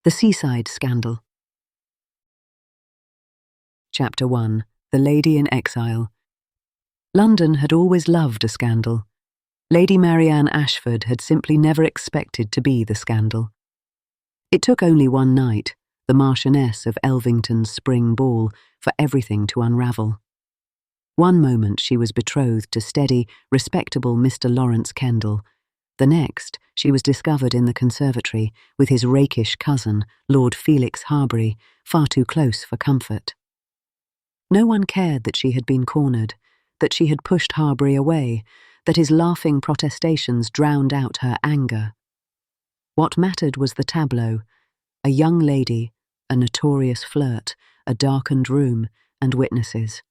The Seaside Scandal. Chapter 1. The Lady in Exile. London had always loved a scandal. Lady Marianne Ashford had simply never expected to be the scandal. It took only one night, the Marchioness of Elvington's spring ball, for everything to unravel. One moment she was betrothed to steady, respectable Mr. Lawrence Kendall. The next, she was discovered in the conservatory with his rakish cousin, Lord Felix Harbury, far too close for comfort. No one cared that she had been cornered, that she had pushed Harbury away, that his laughing protestations drowned out her anger. What mattered was the tableau: a young lady, a notorious flirt, a darkened room, and witnesses.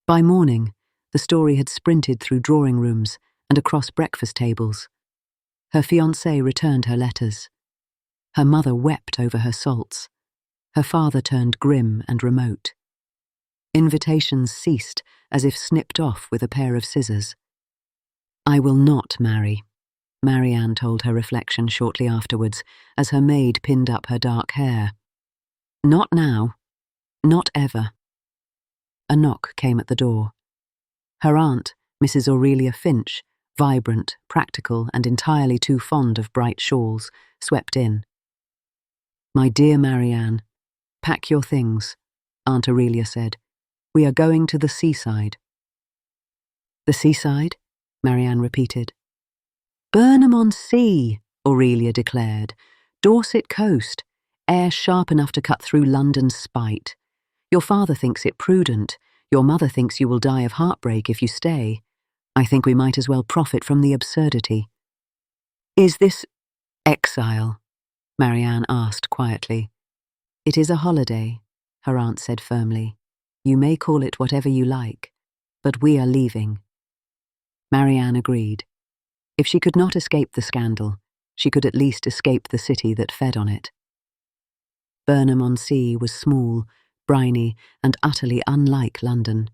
By morning, the story had sprinted through drawing rooms and across breakfast tables. Her fiancé returned her letters. Her mother wept over her salts. Her father turned grim and remote. Invitations ceased as if snipped off with a pair of scissors. "I will not marry," Marianne told her reflection shortly afterwards, as her maid pinned up her dark hair. "Not now. Not ever." A knock came at the door. Her aunt, Mrs. Aurelia Finch, vibrant, practical, and entirely too fond of bright shawls, swept in. "My dear Marianne, pack your things," Aunt Aurelia said. "We are going to the seaside." "The seaside?" Marianne repeated. "Burnham-on-Sea," Aurelia declared. "Dorset coast, air sharp enough to cut through London's spite. Your father thinks it prudent. Your mother thinks you will die of heartbreak if you stay. I think we might as well profit from the absurdity." "Is this exile?" Marianne asked quietly. "It is a holiday," her aunt said firmly. "You may call it whatever you like, but we are leaving." Marianne agreed. If she could not escape the scandal, she could at least escape the city that fed on it. Burnham-on-Sea was small, briny, and utterly unlike London.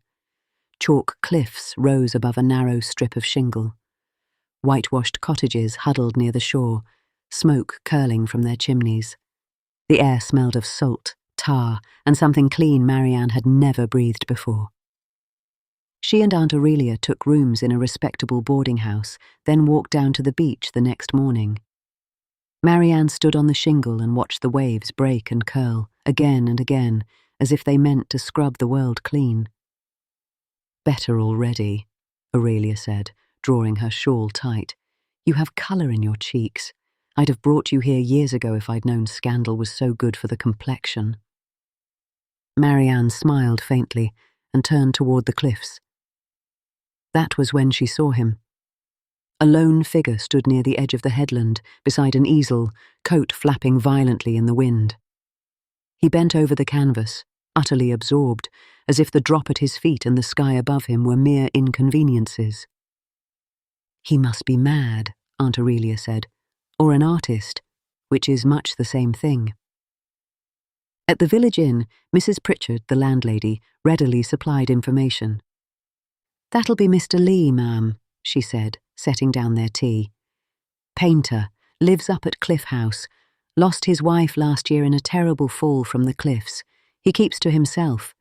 Chalk cliffs rose above a narrow strip of shingle. Whitewashed cottages huddled near the shore, smoke curling from their chimneys. The air smelled of salt, tar, and something clean Marianne had never breathed before. She and Aunt Aurelia took rooms in a respectable boarding house, then walked down to the beach the next morning. Marianne stood on the shingle and watched the waves break and curl, again and again, as if they meant to scrub the world clean. "Better already," Aurelia said, drawing her shawl tight. "You have colour in your cheeks. I'd have brought you here years ago if I'd known scandal was so good for the complexion." Marianne smiled faintly and turned toward the cliffs. That was when she saw him. A lone figure stood near the edge of the headland, beside an easel, coat flapping violently in the wind. He bent over the canvas, utterly absorbed, as if the drop at his feet and the sky above him were mere inconveniences. "He must be mad," Aunt Aurelia said, "or an artist, which is much the same thing." At the village inn, Mrs. Pritchard, the landlady, readily supplied information. "That'll be Mr. Leigh, ma'am," she said, setting down their tea. "Painter, lives up at Cliff House. Lost his wife last year in a terrible fall from the cliffs. He keeps to himself.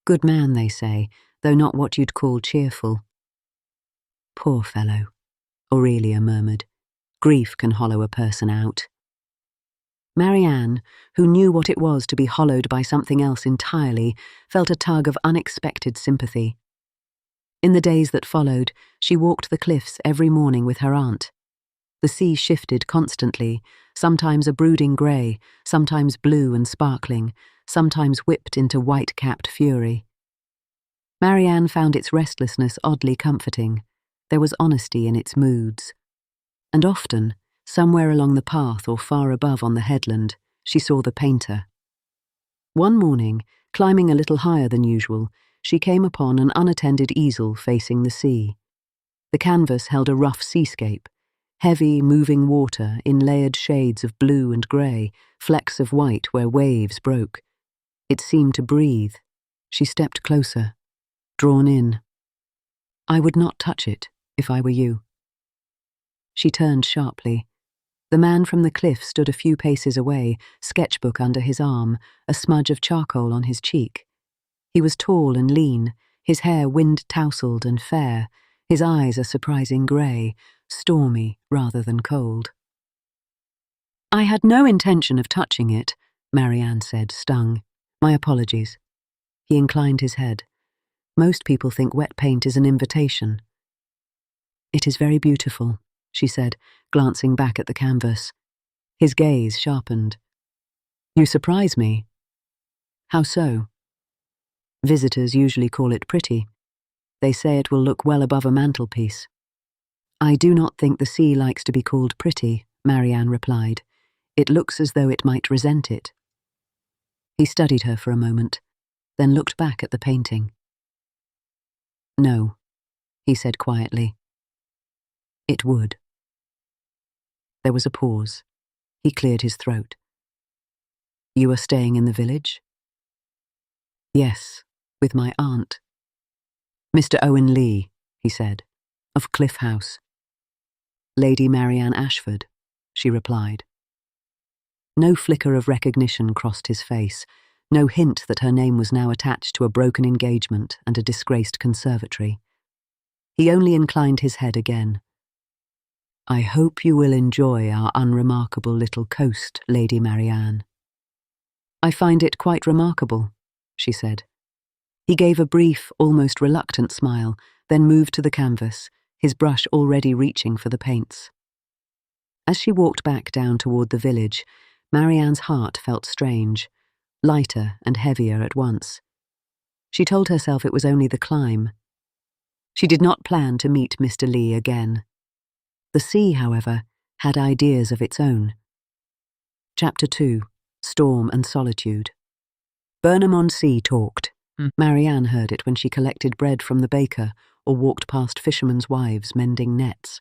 Good man, they say, though not what you'd call cheerful." "Poor fellow," Aurelia murmured. "Grief can hollow a person out." Marianne, who knew what it was to be hollowed by something else entirely, felt a tug of unexpected sympathy. In the days that followed, she walked the cliffs every morning with her aunt. The sea shifted constantly, sometimes a brooding grey, sometimes blue and sparkling, sometimes whipped into white-capped fury. Marianne found its restlessness oddly comforting. There was honesty in its moods. And often, somewhere along the path or far above on the headland, she saw the painter. One morning, climbing a little higher than usual, she came upon an unattended easel facing the sea. The canvas held a rough seascape, heavy, moving water in layered shades of blue and grey, flecks of white where waves broke. It seemed to breathe. She stepped closer, drawn in. "I would not touch it, if I were you." She turned sharply. The man from the cliff stood a few paces away, sketchbook under his arm, a smudge of charcoal on his cheek. He was tall and lean, his hair wind-tousled and fair, his eyes a surprising grey, stormy rather than cold. "I had no intention of touching it," Marianne said, stung. "My apologies." He inclined his head. "Most people think wet paint is an invitation." "It is very beautiful," she said, glancing back at the canvas. His gaze sharpened. "You surprise me." "How so?" "Visitors usually call it pretty. They say it will look well above a mantelpiece." "I do not think the sea likes to be called pretty," Marianne replied. "It looks as though it might resent it." He studied her for a moment, then looked back at the painting. "No," he said quietly. "It would." There was a pause. He cleared his throat. "You are staying in the village?" "Yes, with my aunt." "Mr. Owen Leigh," he said, "of Cliff House." "Lady Marianne Ashford," she replied. No flicker of recognition crossed his face, no hint that her name was now attached to a broken engagement and a disgraced conservatory. He only inclined his head again. "I hope you will enjoy our unremarkable little coast, Lady Marianne." "I find it quite remarkable," she said. He gave a brief, almost reluctant smile, then moved to the canvas, his brush already reaching for the paints. As she walked back down toward the village, Marianne's heart felt strange, lighter and heavier at once. She told herself it was only the climb. She did not plan to meet Mr. Leigh again. The sea, however, had ideas of its own. Chapter 2. Storm and Solitude. Burnham-on-Sea talked. Marianne heard it when she collected bread from the baker or walked past fishermen's wives mending nets.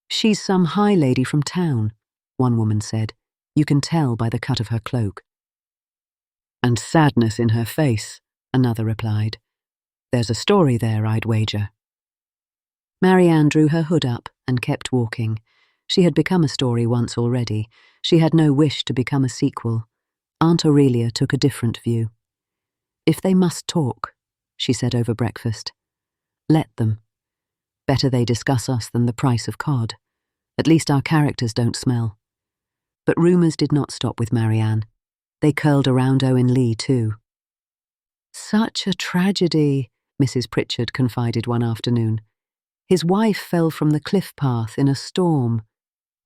"She's some high lady from town," one woman said. "You can tell by the cut of her cloak." "And sadness in her face," another replied. "There's a story there, I'd wager." Marianne drew her hood up and kept walking. She had become a story once already. She had no wish to become a sequel. Aunt Aurelia took a different view. "If they must talk," she said over breakfast, "let them. Better they discuss us than the price of cod. At least our characters don't smell." But rumours did not stop with Marianne. They curled around Owen Leigh too. "Such a tragedy," Mrs. Pritchard confided one afternoon. "His wife fell from the cliff path in a storm.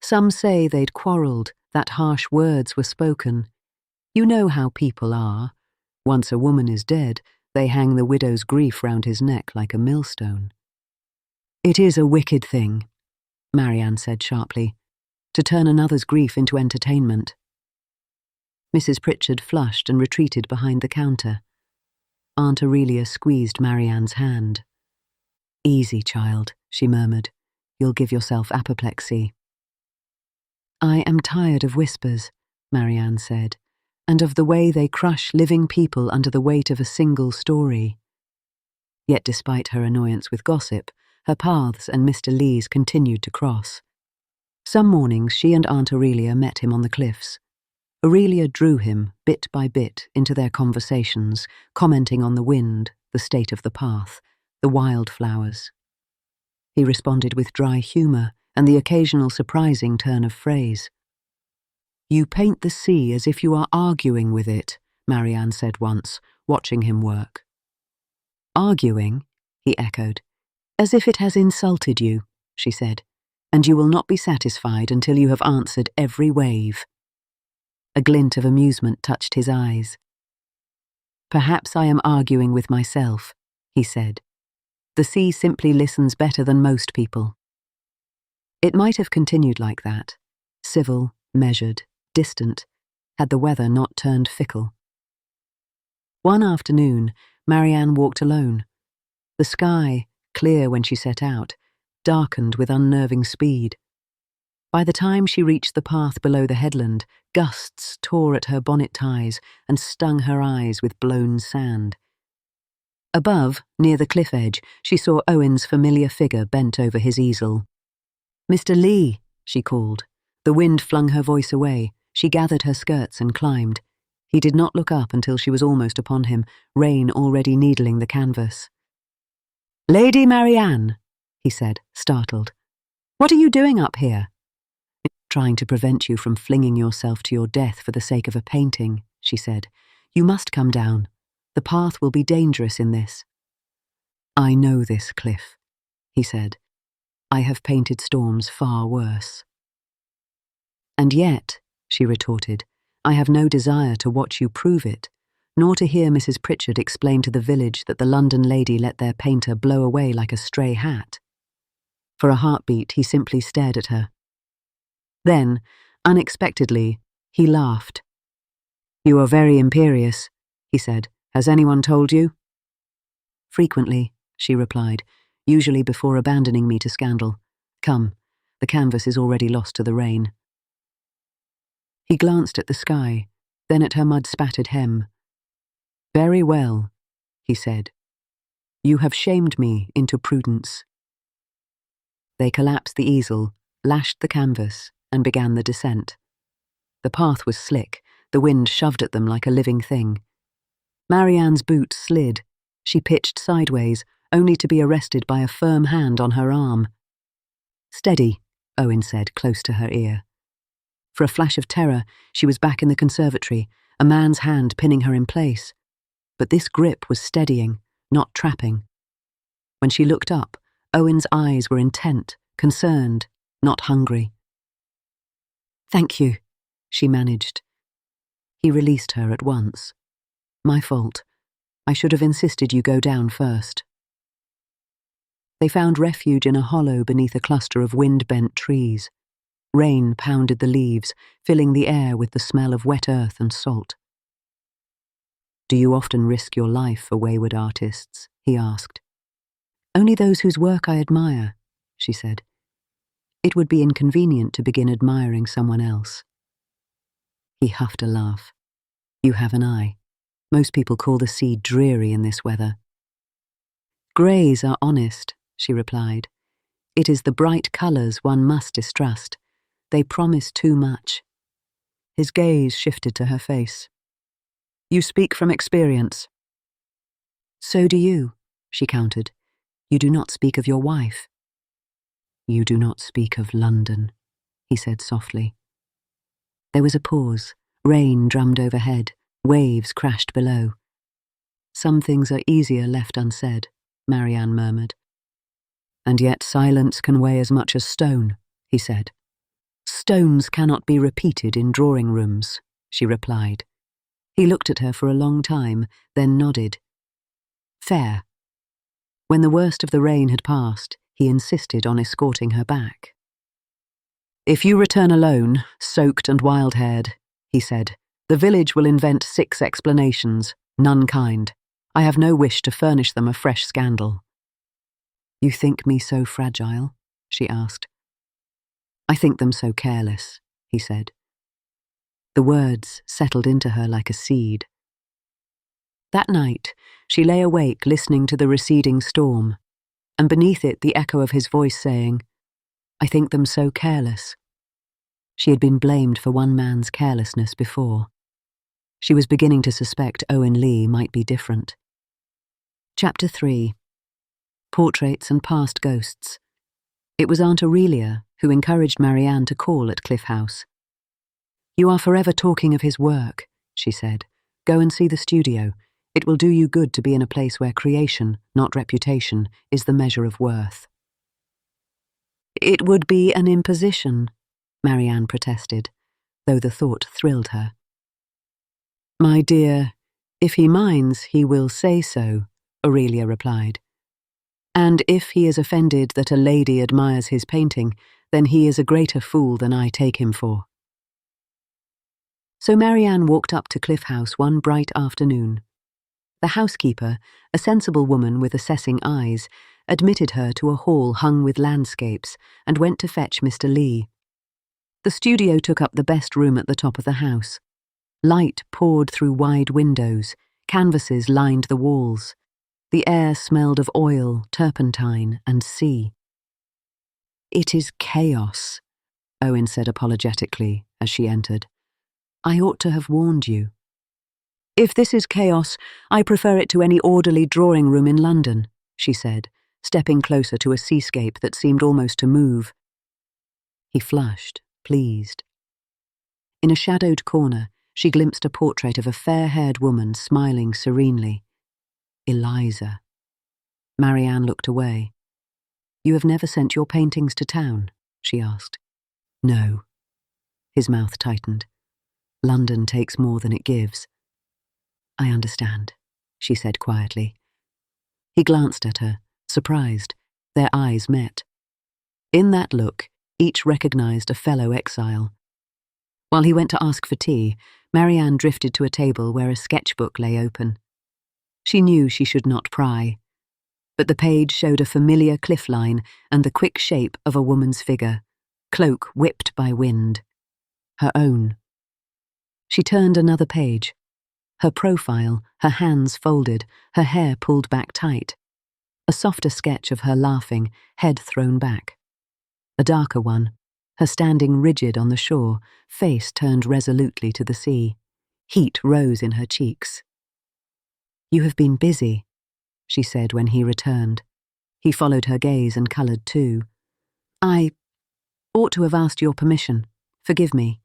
Some say they'd quarrelled, that harsh words were spoken. You know how people are. Once a woman is dead, they hang the widow's grief round his neck like a millstone." "It is a wicked thing," Marianne said sharply, "to turn another's grief into entertainment." Mrs. Pritchard flushed and retreated behind the counter. Aunt Aurelia squeezed Marianne's hand. "Easy, child," she murmured. "You'll give yourself apoplexy." "I am tired of whispers," Marianne said, "and of the way they crush living people under the weight of a single story." Yet despite her annoyance with gossip, her paths and Mr. Leigh's continued to cross. Some mornings she and Aunt Aurelia met him on the cliffs. Aurelia drew him, bit by bit, into their conversations, commenting on the wind, the state of the path, the wildflowers. He responded with dry humour and the occasional surprising turn of phrase. "You paint the sea as if you are arguing with it," Marianne said once, watching him work. "Arguing?" he echoed. "As if it has insulted you," she said, "and you will not be satisfied until you have answered every wave." A glint of amusement touched his eyes. "Perhaps I am arguing with myself," he said. "The sea simply listens better than most people." It might have continued like that, civil, measured, distant, had the weather not turned fickle. One afternoon, Marianne walked alone. The sky, clear when she set out, darkened with unnerving speed. By the time she reached the path below the headland, gusts tore at her bonnet ties and stung her eyes with blown sand. Above, near the cliff edge, she saw Owen's familiar figure bent over his easel. "Mr. Leigh," she called. The wind flung her voice away. She gathered her skirts and climbed. He did not look up until she was almost upon him, rain already needling the canvas. "Lady Marianne," he said, startled. "What are you doing up here?" "Trying to prevent you from flinging yourself to your death for the sake of a painting," she said. "You must come down. The path will be dangerous in this." "I know this, Cliff," he said. "I have painted storms far worse." "And yet," she retorted, "I have no desire to watch you prove it, nor to hear Mrs. Pritchard explain to the village that the London lady let their painter blow away like a stray hat." For a heartbeat, he simply stared at her. Then, unexpectedly, he laughed. "You are very imperious," he said. "Has anyone told you?" "Frequently," she replied, "usually before abandoning me to scandal. Come, the canvas is already lost to the rain." He glanced at the sky, then at her mud-spattered hem. "Very well," he said. "You have shamed me into prudence." They collapsed the easel, lashed the canvas, and began the descent. The path was slick, the wind shoved at them like a living thing. Marianne's boot slid. She pitched sideways, only to be arrested by a firm hand on her arm. "Steady," Owen said, close to her ear. For a flash of terror, she was back in the conservatory, a man's hand pinning her in place. But this grip was steadying, not trapping. When she looked up, Owen's eyes were intent, concerned, not hungry. "Thank you," she managed. He released her at once. "My fault. I should have insisted you go down first." They found refuge in a hollow beneath a cluster of wind-bent trees. Rain pounded the leaves, filling the air with the smell of wet earth and salt. "Do you often risk your life for wayward artists?" he asked. "Only those whose work I admire," she said. "It would be inconvenient to begin admiring someone else." He huffed a laugh. "You have an eye. Most people call the sea dreary in this weather." "Greys are honest," she replied. "It is the bright colours one must distrust. They promise too much." His gaze shifted to her face. "You speak from experience." "So do you," she countered. "You do not speak of your wife." "You do not speak of London," he said softly. There was a pause. Rain drummed overhead. Waves crashed below. "Some things are easier left unsaid," Marianne murmured. "And yet silence can weigh as much as stone," he said. "Stones cannot be repeated in drawing rooms," she replied. He looked at her for a long time, then nodded. "Fair." When the worst of the rain had passed, he insisted on escorting her back. "If you return alone, soaked and wild-haired," he said, "the village will invent 6 explanations, none kind. I have no wish to furnish them a fresh scandal." "You think me so fragile?" she asked. "I think them so careless," he said. The words settled into her like a seed. That night, she lay awake listening to the receding storm, and beneath it the echo of his voice saying, "I think them so careless." She had been blamed for one man's carelessness before. She was beginning to suspect Owen Leigh might be different. Chapter 3. Portraits and Past Ghosts. It was Aunt Aurelia who encouraged Marianne to call at Cliff House. "You are forever talking of his work," she said. "Go and see the studio. It will do you good to be in a place where creation, not reputation, is the measure of worth." "It would be an imposition," Marianne protested, though the thought thrilled her. "My dear, if he minds, he will say so," Aurelia replied. "And if he is offended that a lady admires his painting, then he is a greater fool than I take him for." So Marianne walked up to Cliff House one bright afternoon. The housekeeper, a sensible woman with assessing eyes, admitted her to a hall hung with landscapes and went to fetch Mr. Leigh. The studio took up the best room at the top of the house. Light poured through wide windows, canvases lined the walls. The air smelled of oil, turpentine, and sea. "It is chaos," Owen said apologetically as she entered. I ought to have warned you. If this is chaos, I prefer it to any orderly drawing room in London, she said, stepping closer to a seascape that seemed almost to move. He flushed, pleased. In a shadowed corner, she glimpsed a portrait of a fair-haired woman smiling serenely. Eliza. Marianne looked away. You have never sent your paintings to town? She asked. No. His mouth tightened. London takes more than it gives. I understand, she said quietly. He glanced at her, surprised. Their eyes met. In that look, each recognized a fellow exile. While he went to ask for tea, Marianne drifted to a table where a sketchbook lay open. She knew she should not pry, but the page showed a familiar cliff line and the quick shape of a woman's figure, cloak whipped by wind. Her own. She turned another page. Her profile, her hands folded, her hair pulled back tight. A softer sketch of her laughing, head thrown back. A darker one, her standing rigid on the shore, face turned resolutely to the sea. Heat rose in her cheeks. You have been busy, she said when he returned. He followed her gaze and coloured too. I ought to have asked your permission. Forgive me.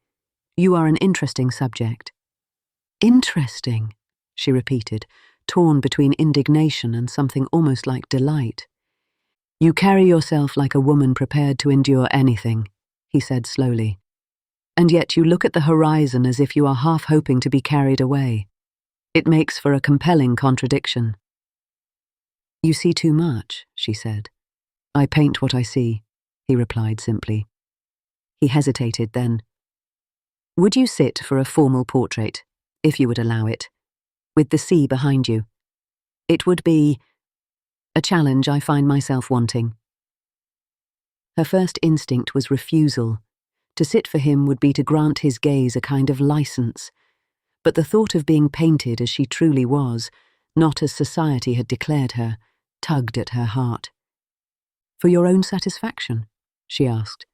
You are an interesting subject. Interesting, she repeated, torn between indignation and something almost like delight. You carry yourself like a woman prepared to endure anything, he said slowly. And yet you look at the horizon as if you are half hoping to be carried away. It makes for a compelling contradiction. You see too much, she said. I paint what I see, he replied simply. He hesitated then. Would you sit for a formal portrait, if you would allow it, with the sea behind you? It would be a challenge I find myself wanting. Her first instinct was refusal. To sit for him would be to grant his gaze a kind of license. But the thought of being painted as she truly was, not as society had declared her, tugged at her heart. For your own satisfaction? She asked.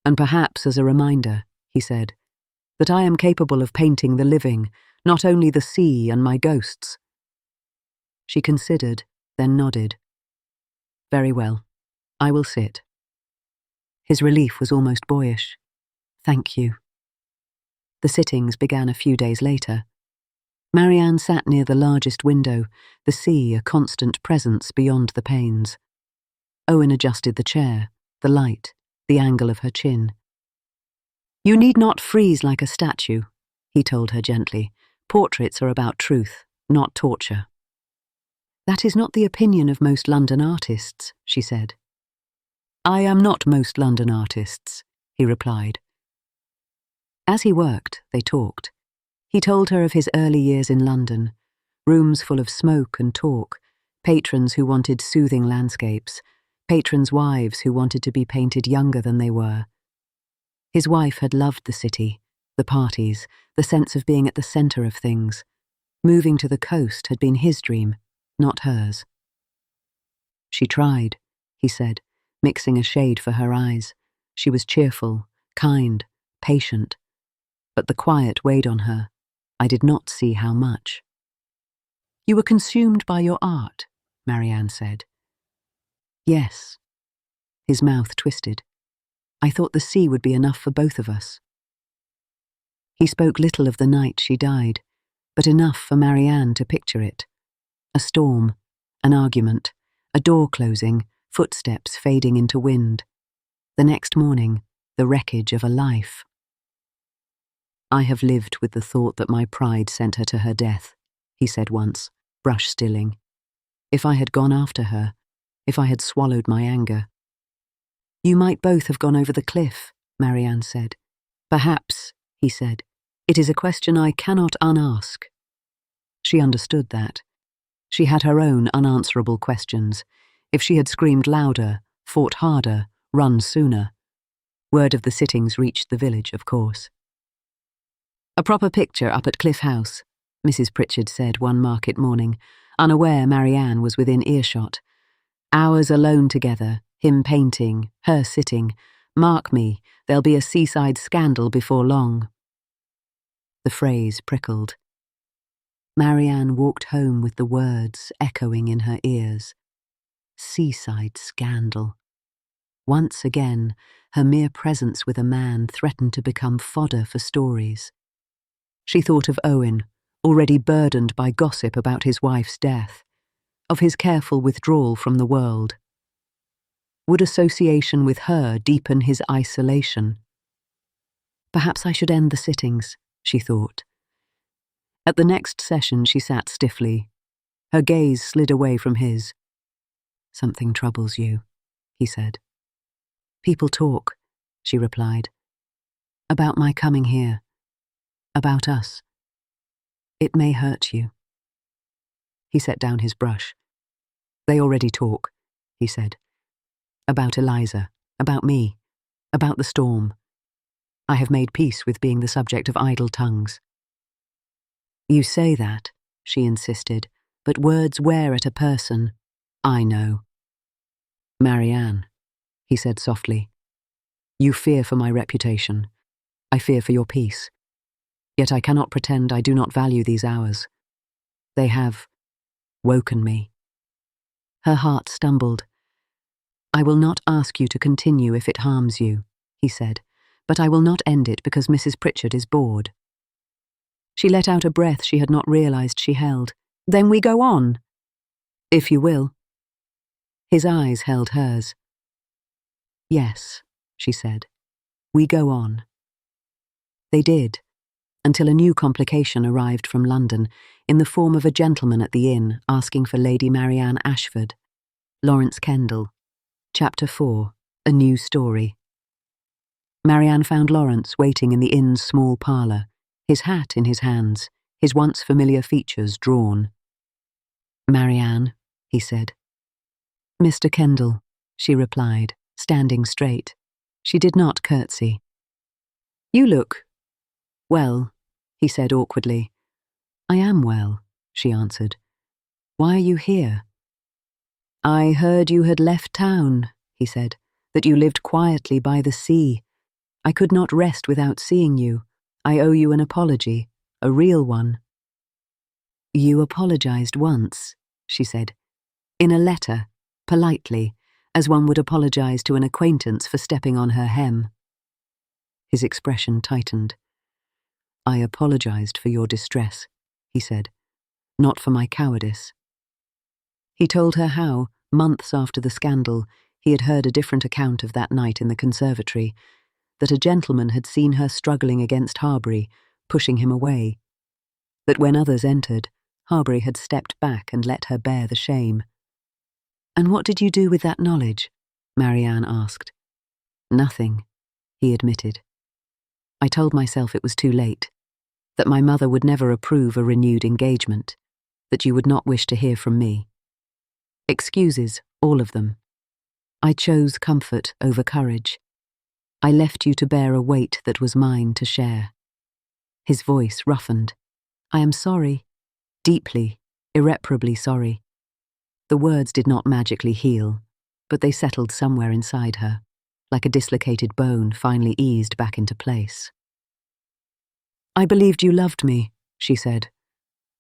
And perhaps as a reminder, he said, that I am capable of painting the living, not only the sea and my ghosts. She considered, then nodded. Very well, I will sit. His relief was almost boyish. Thank you. The sittings began a few days later. Marianne sat near the largest window, the sea a constant presence beyond the panes. Owen adjusted the chair, the light, the angle of her chin. You need not freeze like a statue, he told her gently. Portraits are about truth, not torture. That is not the opinion of most London artists, she said. I am not most London artists, he replied. As he worked, they talked. He told her of his early years in London, rooms full of smoke and talk, patrons who wanted soothing landscapes, patrons' wives who wanted to be painted younger than they were. His wife had loved the city, the parties, the sense of being at the centre of things. Moving to the coast had been his dream, not hers. She tried, he said, mixing a shade for her eyes. She was cheerful, kind, patient. But the quiet weighed on her. I did not see how much. You were consumed by your art, Marianne said. Yes. His mouth twisted. I thought the sea would be enough for both of us. He spoke little of the night she died, but enough for Marianne to picture it. A storm, an argument, a door closing, footsteps fading into wind. The next morning, the wreckage of a life. I have lived with the thought that my pride sent her to her death, he said once, brush stilling. If I had gone after her, if I had swallowed my anger. You might both have gone over the cliff, Marianne said. Perhaps, he said. It is a question I cannot unask. She understood that. She had her own unanswerable questions. If she had screamed louder, fought harder, run sooner. Word of the sittings reached the village, of course. A proper picture up at Cliff House, Mrs. Pritchard said one market morning, unaware Marianne was within earshot. Hours alone together, him painting, her sitting, Mark me, there'll be a Seaside Scandal before long. The phrase prickled. Marianne walked home with the words echoing in her ears. Seaside Scandal. Once again, her mere presence with a man threatened to become fodder for stories. She thought of Owen, already burdened by gossip about his wife's death, of his careful withdrawal from the world. Would association with her deepen his isolation? Perhaps I should end the sittings, she thought. At the next session she sat stiffly. Her gaze slid away from his. Something troubles you, he said. People talk, she replied. About my coming here. About us. It may hurt you. He set down his brush. They already talk, he said. About Eliza, about me, about the storm. I have made peace with being the subject of idle tongues. You say that, she insisted, but words wear at a person. I know. Marianne, he said softly. You fear for my reputation. I fear for your peace. Yet I cannot pretend I do not value these hours. They have woken me. Her heart stumbled. I will not ask you to continue if it harms you, he said, but I will not end it because Mrs. Pritchard is bored. She let out a breath she had not realized she held. Then we go on. If you will. His eyes held hers. Yes, she said. We go on. They did, until a new complication arrived from London in the form of a gentleman at the inn asking for Lady Marianne Ashford. Lawrence Kendall. Chapter 4. A New Story. Marianne found Lawrence waiting in the inn's small parlour, his hat in his hands, his once familiar features drawn. Marianne, he said. Mr. Kendall, she replied, standing straight. She did not curtsy. You look well, he said awkwardly. I am well, she answered. Why are you here? I heard you had left town, he said, that you lived quietly by the sea. I could not rest without seeing you. I owe you an apology, a real one. You apologized once, she said, in a letter, politely, as one would apologize to an acquaintance for stepping on her hem. His expression tightened. I apologized for your distress, he said, not for my cowardice. He told her how, months after the scandal, he had heard a different account of that night in the conservatory, that a gentleman had seen her struggling against Harbury, pushing him away, that when others entered, Harbury had stepped back and let her bear the shame. And what did you do with that knowledge? Marianne asked. Nothing, he admitted. I told myself it was too late, that my mother would never approve a renewed engagement, that you would not wish to hear from me. Excuses, all of them. I chose comfort over courage. I left you to bear a weight that was mine to share. His voice roughened. I am sorry, deeply, irreparably sorry. The words did not magically heal, but they settled somewhere inside her, like a dislocated bone finally eased back into place. I believed you loved me, she said.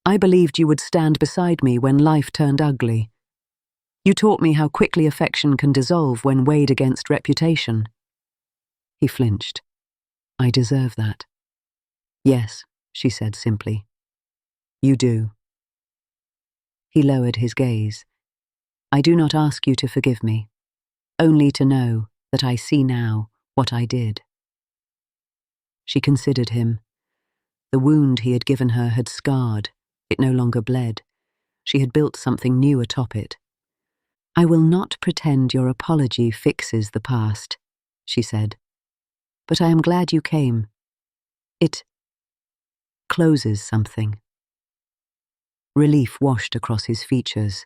I believed you would stand beside me when life turned ugly. You taught me how quickly affection can dissolve when weighed against reputation. He flinched. I deserve that. Yes, she said simply. You do. He lowered his gaze. I do not ask you to forgive me, only to know that I see now what I did. She considered him. The wound he had given her had scarred. It no longer bled. She had built something new atop it. I will not pretend your apology fixes the past, she said. But I am glad you came. It closes something. Relief washed across his features.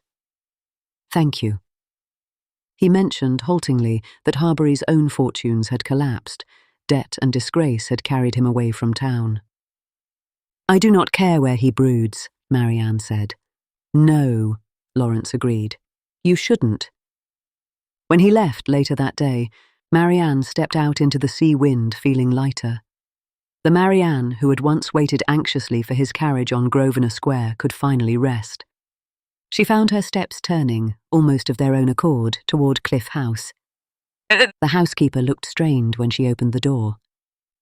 Thank you. He mentioned, haltingly, that Harbury's own fortunes had collapsed. Debt and disgrace had carried him away from town. I do not care where he broods, Marianne said. No, Lawrence agreed. You shouldn't. When he left later that day, Marianne stepped out into the sea wind, feeling lighter. The Marianne, who had once waited anxiously for his carriage on Grosvenor Square, could finally rest. She found her steps turning, almost of their own accord, toward Cliff House. The housekeeper looked strained when she opened the door.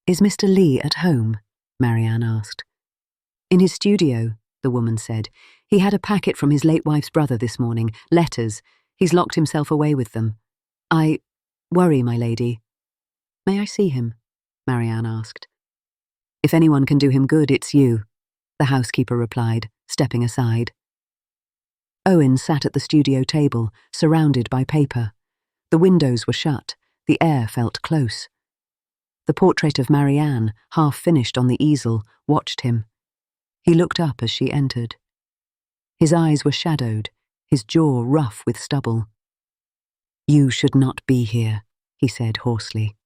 "Is Mr. Leigh at home?" Marianne asked. "In his studio," the woman said. "He had a packet from his late wife's brother this morning, letters. He's locked himself away with them. I worry, my lady." "May I see him?" Marianne asked. "If anyone can do him good, it's you," the housekeeper replied, stepping aside. Owen sat at the studio table, surrounded by paper. The windows were shut, the air felt close. The portrait of Marianne, half finished on the easel, watched him. He looked up as she entered. His eyes were shadowed, his jaw rough with stubble. "You should not be here," he said hoarsely.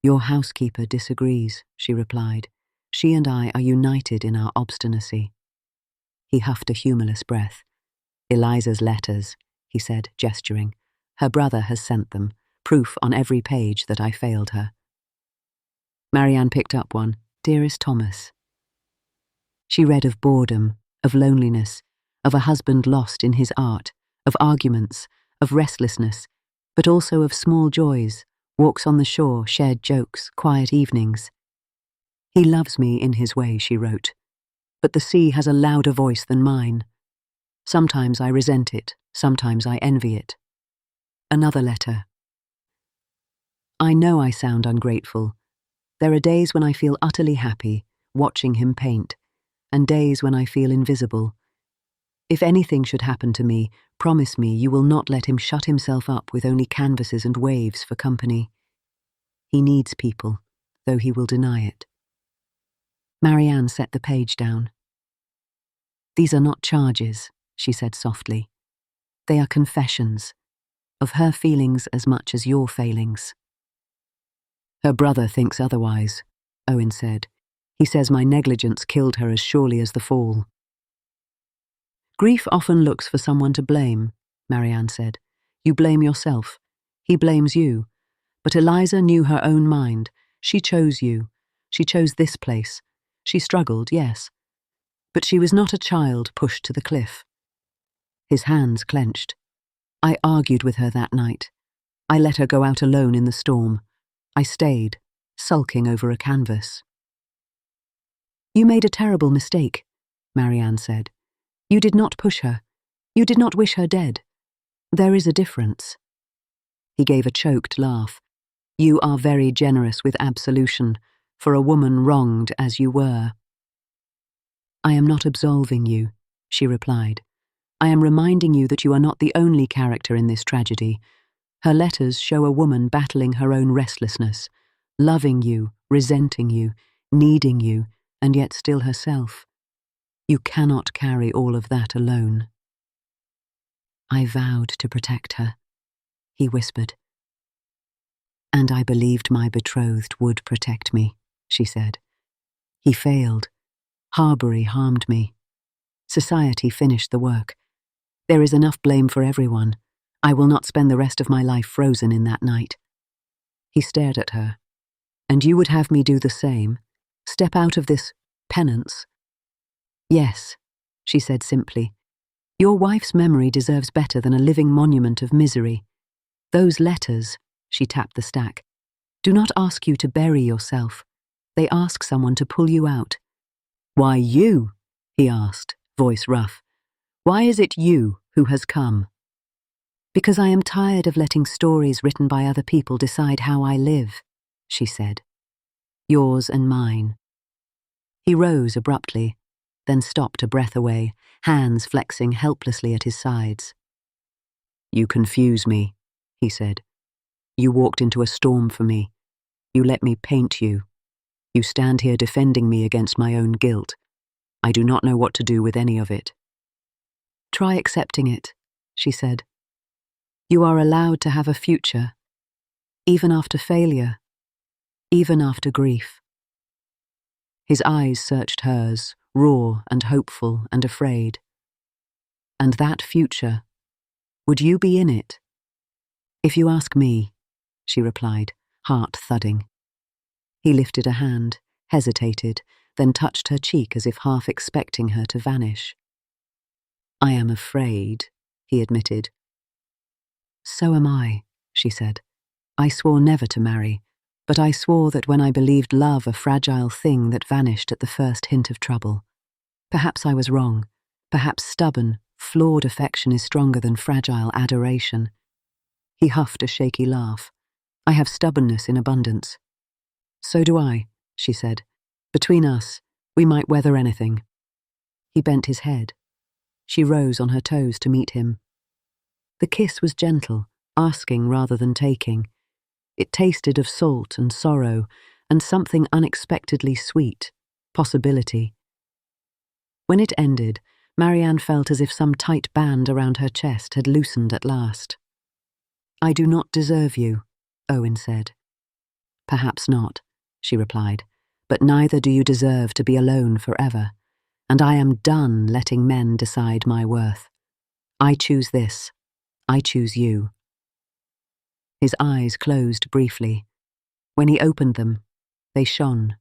"Your housekeeper disagrees," she replied. "She and I are united in our obstinacy." He huffed a humorless breath. "Eliza's letters," he said, gesturing. "Her brother has sent them, proof on every page that I failed her." Marianne picked up one. "Dearest Thomas." She read of boredom, of loneliness, of a husband lost in his art, of arguments, of restlessness, but also of small joys, walks on the shore, shared jokes, quiet evenings. "He loves me in his way," she wrote, "but the sea has a louder voice than mine. Sometimes I resent it, sometimes I envy it." Another letter. "I know I sound ungrateful. There are days when I feel utterly happy, watching him paint, and days when I feel invisible. If anything should happen to me, promise me you will not let him shut himself up with only canvases and waves for company. He needs people, though he will deny it." Marianne set the page down. "These are not charges," she said softly. "They are confessions, of her feelings as much as your failings." "Her brother thinks otherwise," Owen said. "He says my negligence killed her as surely as the fall." "Grief often looks for someone to blame," Marianne said. "You blame yourself. He blames you. But Eliza knew her own mind. She chose you. She chose this place. She struggled, yes. But she was not a child pushed to the cliff." His hands clenched. "I argued with her that night. I let her go out alone in the storm. I stayed, sulking over a canvas." "You made a terrible mistake," Marianne said. "You did not push her. You did not wish her dead. There is a difference." He gave a choked laugh. "You are very generous with absolution, for a woman wronged as you were." "I am not absolving you," she replied. "I am reminding you that you are not the only character in this tragedy. Her letters show a woman battling her own restlessness, loving you, resenting you, needing you, and yet still herself. You cannot carry all of that alone." "I vowed to protect her," he whispered. "And I believed my betrothed would protect me," she said. "He failed. Harbury harmed me. Society finished the work. There is enough blame for everyone. I will not spend the rest of my life frozen in that night." He stared at her. "And you would have me do the same? Step out of this penance?" "Yes," she said simply. "Your wife's memory deserves better than a living monument of misery. Those letters," she tapped the stack, "do not ask you to bury yourself. They ask someone to pull you out." "Why you?" he asked, voice rough. "Why is it you who has come?" "Because I am tired of letting stories written by other people decide how I live," she said. "Yours and mine." He rose abruptly, then stopped a breath away, hands flexing helplessly at his sides. "You confuse me," he said. "You walked into a storm for me. You let me paint you. You stand here defending me against my own guilt. I do not know what to do with any of it." "Try accepting it," she said. "You are allowed to have a future, even after failure, even after grief." His eyes searched hers, raw and hopeful and afraid. "And that future, would you be in it?" "If you ask me," she replied, heart thudding. He lifted a hand, hesitated, then touched her cheek as if half expecting her to vanish. I am afraid, he admitted. So am I, she said. I swore never to marry, but I swore that when I believed love a fragile thing that vanished at the first hint of trouble. Perhaps I was wrong. Perhaps stubborn, flawed affection is stronger than fragile adoration. He huffed a shaky laugh. I have stubbornness in abundance. So do I, she said. Between us, we might weather anything. He bent his head. She rose on her toes to meet him. The kiss was gentle, asking rather than taking. It tasted of salt and sorrow, and something unexpectedly sweet, possibility. When it ended, Marianne felt as if some tight band around her chest had loosened at last. I do not deserve you, Owen said. Perhaps not, she replied, but neither do you deserve to be alone forever, and I am done letting men decide my worth. I choose this. I choose you. His eyes closed briefly. When he opened them, they shone.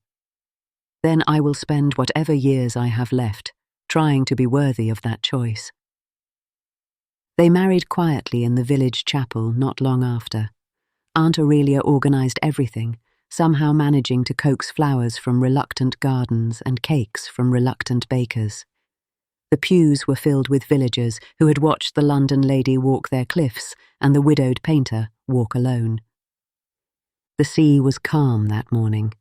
Then I will spend whatever years I have left trying to be worthy of that choice. They married quietly in the village chapel not long after. Aunt Aurelia organised everything, somehow managing to coax flowers from reluctant gardens and cakes from reluctant bakers. The pews were filled with villagers who had watched the London lady walk their cliffs and the widowed painter walk alone. The sea was calm that morning,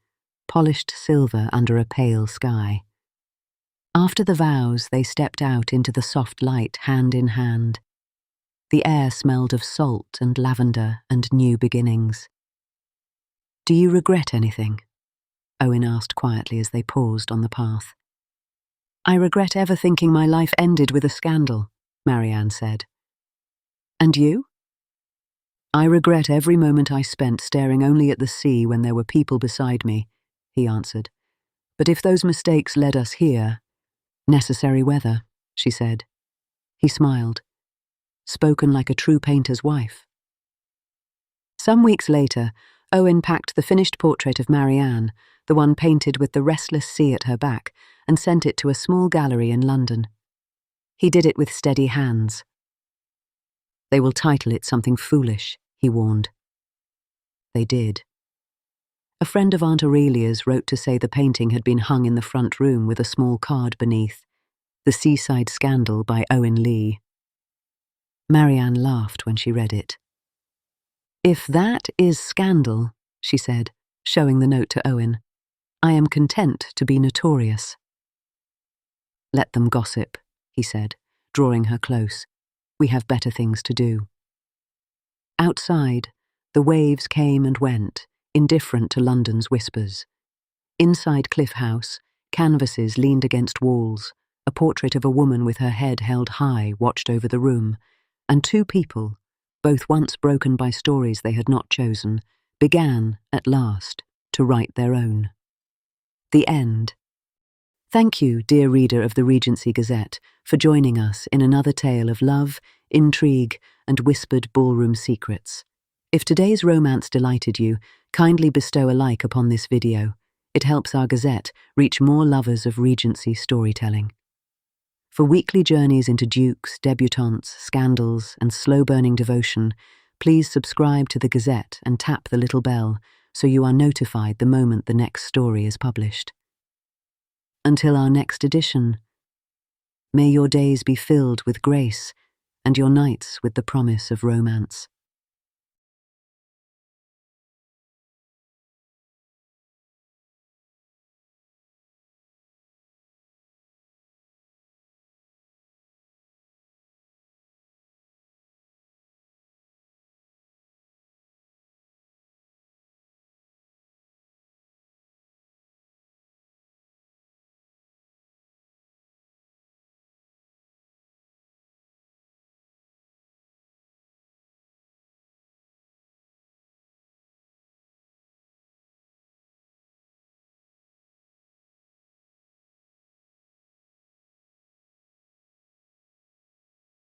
polished silver under a pale sky. After the vows, they stepped out into the soft light hand in hand. The air smelled of salt and lavender and new beginnings. Do you regret anything? Owen asked quietly as they paused on the path. I regret ever thinking my life ended with a scandal, Marianne said. And you? I regret every moment I spent staring only at the sea when there were people beside me, he answered. But if those mistakes led us here, necessary weather, she said. He smiled. Spoken like a true painter's wife. Some weeks later, Owen packed the finished portrait of Marianne, the one painted with the restless sea at her back, and sent it to a small gallery in London. He did it with steady hands. They will title it something foolish, he warned. They did. A friend of Aunt Aurelia's wrote to say the painting had been hung in the front room with a small card beneath, The Seaside Scandal by Owen Leigh. Marianne laughed when she read it. If that is scandal, she said, showing the note to Owen, I am content to be notorious. Let them gossip, he said, drawing her close. We have better things to do. Outside, the waves came and went, indifferent to London's whispers. Inside Cliff House, canvases leaned against walls, a portrait of a woman with her head held high watched over the room, and two people, both once broken by stories they had not chosen, began, at last, to write their own. The end. Thank you, dear reader of the Regency Gazette, for joining us in another tale of love, intrigue, and whispered ballroom secrets. If today's romance delighted you, kindly bestow a like upon this video. It helps our Gazette reach more lovers of Regency storytelling. For weekly journeys into dukes, debutantes, scandals, and slow-burning devotion, please subscribe to the Gazette and tap the little bell so you are notified the moment the next story is published. Until our next edition, may your days be filled with grace and your nights with the promise of romance.